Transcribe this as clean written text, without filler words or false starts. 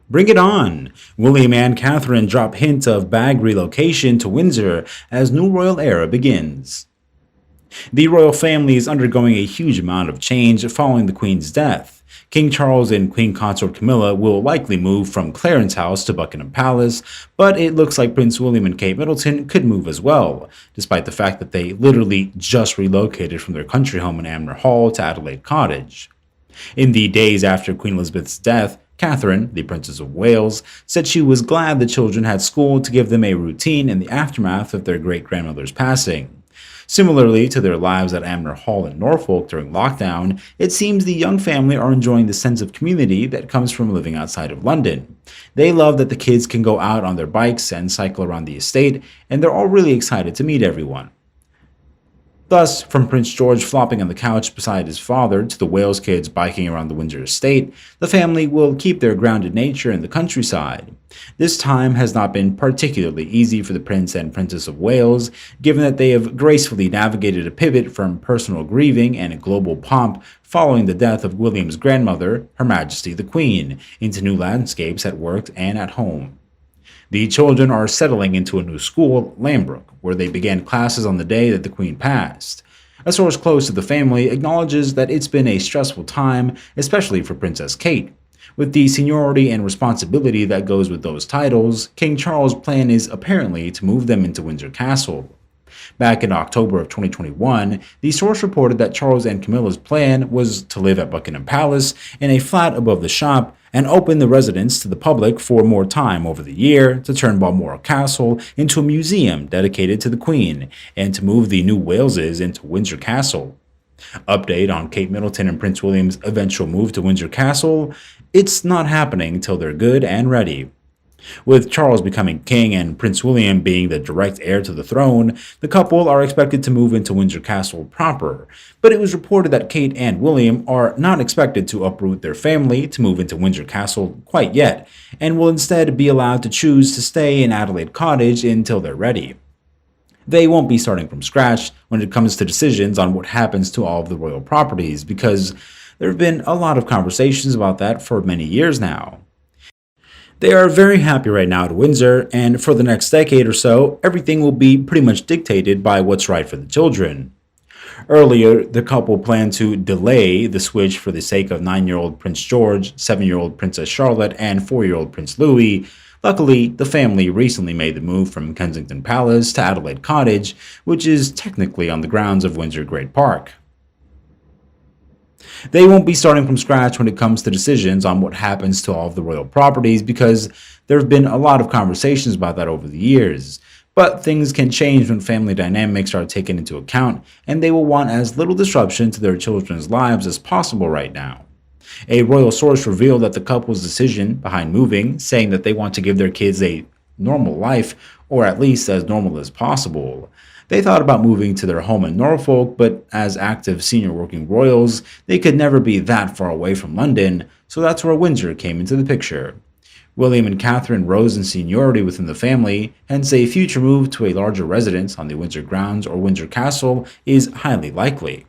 Bring it on! William and Catherine drop hint of bag relocation to Windsor as new royal era begins. The royal family is undergoing a huge amount of change following the Queen's death. King Charles and Queen Consort Camilla will likely move from Clarence House to Buckingham Palace, but it looks like Prince William and Kate Middleton could move as well, despite the fact that they literally just relocated from their country home in Amner Hall to Adelaide Cottage. In the days after Queen Elizabeth's death, Catherine, the Princess of Wales, said she was glad the children had school to give them a routine in the aftermath of their great-grandmother's passing. Similarly to their lives at Amner Hall in Norfolk during lockdown, it seems the young family are enjoying the sense of community that comes from living outside of London. They love that the kids can go out on their bikes and cycle around the estate, and they're all really excited to meet everyone. Thus, from Prince George flopping on the couch beside his father to the Wales kids biking around the Windsor estate, the family will keep their grounded nature in the countryside. This time has not been particularly easy for the Prince and Princess of Wales, given that they have gracefully navigated a pivot from personal grieving and global pomp following the death of William's grandmother, Her Majesty the Queen, into new landscapes at work and at home. The children are settling into a new school, Lambrook, where they began classes on the day that the Queen passed. A source close to the family acknowledges that it's been a stressful time, especially for Princess Kate. With the seniority and responsibility that goes with those titles, King Charles' plan is apparently to move them into Windsor Castle. Back in October of 2021, the source reported that Charles and Camilla's plan was to live at Buckingham Palace in a flat above the shop and open the residence to the public for more time over the year to turn Balmoral Castle into a museum dedicated to the Queen and to move the new Waleses into Windsor Castle. Update on Kate Middleton and Prince William's eventual move to Windsor Castle: it's not happening till they're good and ready. With Charles becoming king and Prince William being the direct heir to the throne, the couple are expected to move into Windsor Castle proper, but it was reported that Kate and William are not expected to uproot their family to move into Windsor Castle quite yet, and will instead be allowed to choose to stay in Adelaide Cottage until they're ready. They won't be starting from scratch when it comes to decisions on what happens to all of the royal properties, because there have been a lot of conversations about that for many years now. They are very happy right now at Windsor, and for the next decade or so, everything will be pretty much dictated by what's right for the children. Earlier, the couple planned to delay the switch for the sake of 9-year-old Prince George, 7-year-old Princess Charlotte, and 4-year-old Prince Louis. Luckily, the family recently made the move from Kensington Palace to Adelaide Cottage, which is technically on the grounds of Windsor Great Park. They won't be starting from scratch when it comes to decisions on what happens to all of the royal properties, because there have been a lot of conversations about that over the years. But things can change when family dynamics are taken into account, and they will want as little disruption to their children's lives as possible right now. A royal source revealed that the couple's decision behind moving, saying that they want to give their kids a normal life, or at least as normal as possible. They thought about moving to their home in Norfolk, but as active senior working royals, they could never be that far away from London, so that's where Windsor came into the picture. William and Catherine rose in seniority within the family, hence a future move to a larger residence on the Windsor grounds or Windsor Castle is highly likely.